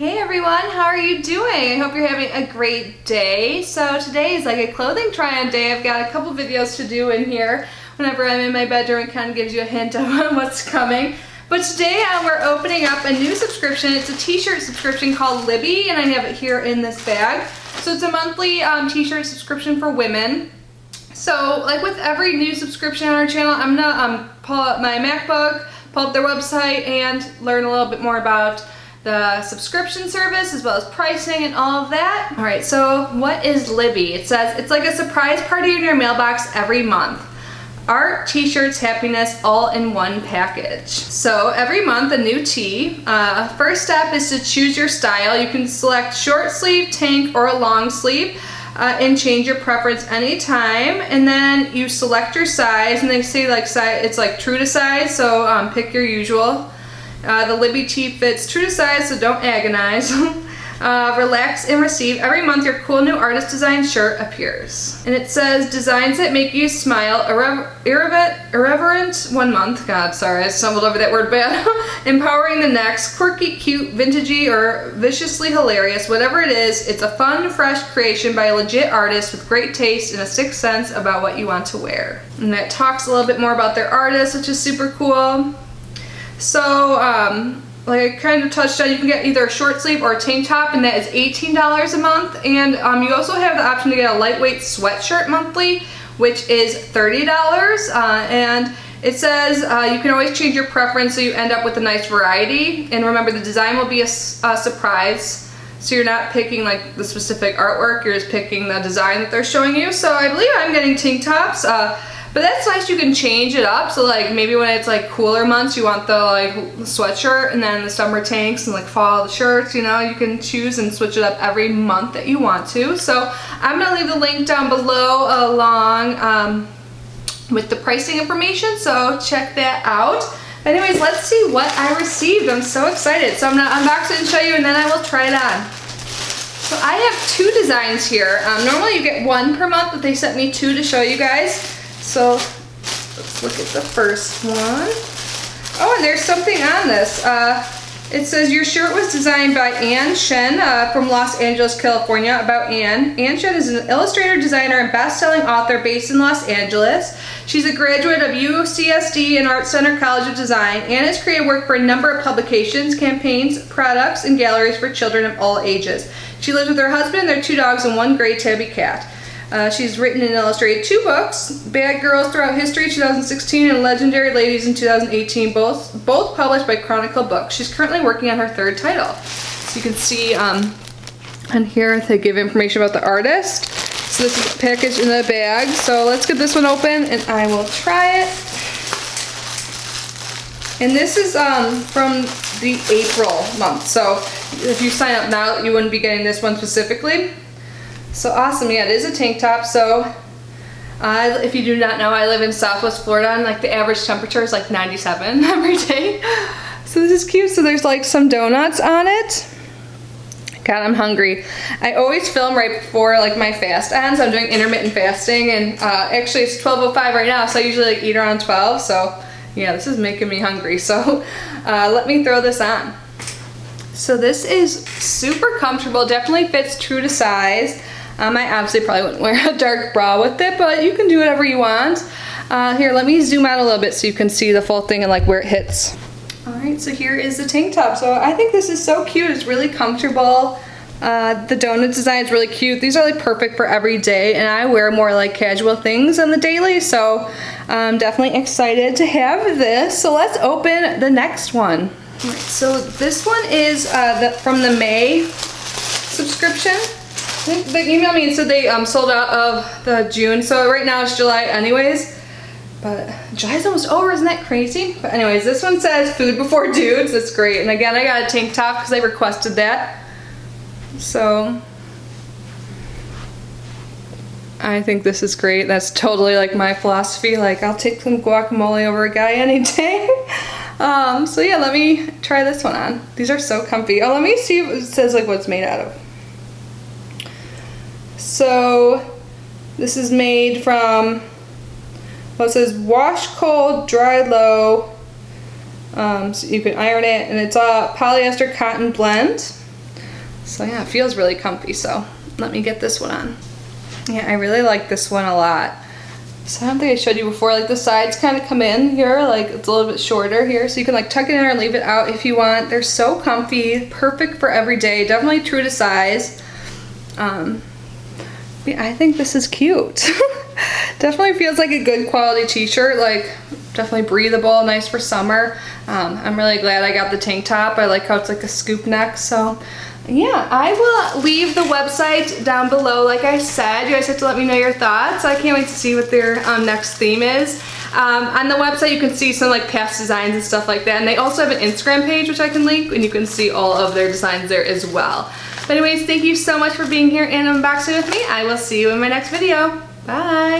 Hey everyone, how are you doing? I hope you're having a great day. So today is like a clothing try-on day. I've got a couple videos to do in here whenever I'm in my bedroom. It kind of gives you a hint of what's coming. But today we're opening up a new subscription. It's a t-shirt subscription called Libbee, and I have it here in this bag. So it's a monthly t-shirt subscription for women. So like with every new subscription on our channel, I'm gonna pull up my MacBook, pull up their website, and learn a little bit more about the subscription service as well as pricing and all of that. All right, so what is Libbee? It says it's like a surprise party in your mailbox every month. Art, t-shirts, happiness, all in one package. So every month a new tee. First step is to choose your style. You can select short sleeve, tank, or a long sleeve and change your preference anytime. And then you select your size, and they say like it's like true to size, so pick your usual. The Libbee tee fits true to size, so don't agonize. Relax and receive. Every month your cool new artist design shirt appears. And it says designs that make you smile, irreverent 1 month. God, sorry, I stumbled over that word bad. Empowering the next, quirky, cute, vintagey, or viciously hilarious. Whatever it is, it's a fun, fresh creation by a legit artist with great taste and a sixth sense about what you want to wear. And that talks a little bit more about their artist, which is super cool. So, like I kind of touched on, you can get either a short sleeve or a tank top, and that is $18 a month. And you also have the option to get a lightweight sweatshirt monthly, which is $30. And it says you can always change your preference so you end up with a nice variety. And remember, the design will be a surprise. So you're not picking like the specific artwork, you're just picking the design that they're showing you. So I believe I'm getting tank tops. But that's nice, you can change it up. So like maybe when it's like cooler months, you want the like sweatshirt, and then the summer tanks, and like fall the shirts, you know, you can choose and switch it up every month that you want to. So I'm gonna leave the link down below along with the pricing information, so check that out. Anyways, let's see what I received. I'm so excited. So I'm gonna unbox it and show you, and then I will try it on. So I have two designs here. Normally you get one per month, but they sent me two to show you guys. So let's look at the first one. Oh, and there's something on this. It says your shirt was designed by Ann Shen from Los Angeles, California. About Ann. Ann Shen is an illustrator, designer, and best-selling author based in Los Angeles. She's a graduate of UCSD and Art Center College of Design. Ann has created work for a number of publications, campaigns, products, and galleries for children of all ages. She lives with her husband, their 2 dogs, and 1 gray tabby cat. She's written and illustrated 2 books, Bad Girls Throughout History 2016 and Legendary Ladies in 2018, both published by Chronicle Books. She's currently working on her 3rd title. So you can see on here they give information about the artist. So this is packaged in a bag. So let's get this one open and I will try it. And this is from the April month. So if you sign up now, you wouldn't be getting this one specifically. So awesome, yeah, it is a tank top. So if you do not know, I live in Southwest Florida, and like the average temperature is like 97 every day. So this is cute. So there's like some donuts on it. God, I'm hungry. I always film right before like my fast ends. I'm doing intermittent fasting, and actually it's 12:05 right now, so I usually like eat around 12. So yeah, this is making me hungry. So let me throw this on. So this is super comfortable, definitely fits true to size. I obviously probably wouldn't wear a dark bra with it, but you can do whatever you want. Here, let me zoom out a little bit so you can see the full thing and like where it hits. All right, so here is the tank top. So I think this is so cute. It's really comfortable. The donut design is really cute. These are like perfect for every day, and I wear more like casual things on the daily, so I'm definitely excited to have this. So let's open the next one. All right, so this one is from the May subscription. They emailed me and said they sold out of the June, so right now it's July anyways. But July's almost over, isn't that crazy? But anyways, this one says food before dudes. That's great. And again, I got a tank top because they requested that. So I think this is great. That's totally like my philosophy. Like, I'll take some guacamole over a guy any day. So yeah, let me try this one on. These are so comfy. Oh, let me see if it says like what it's made out of. So this is made from, well, it says wash cold, dry low. So you can iron it, and it's a polyester cotton blend. So yeah, it feels really comfy, so let me get this one on. Yeah, I really like this one a lot. So I don't think I showed you before, like the sides kind of come in here, like it's a little bit shorter here, so you can like tuck it in or leave it out if you want. They're so comfy, perfect for every day, definitely true to size. Yeah, I think this is cute. Definitely feels like a good quality t-shirt, like definitely breathable, nice for summer. I'm really glad I got the tank top. I like how it's like a scoop neck, so yeah, I will leave the website down below. Like I said, you guys have to let me know your thoughts. I can't wait to see what their next theme is. On the website you can see some like past designs and stuff like that, and they also have an Instagram page which I can link, and you can see all of their designs there as well. But anyways, thank you so much for being here and unboxing with me. I will see you in my next video. Bye!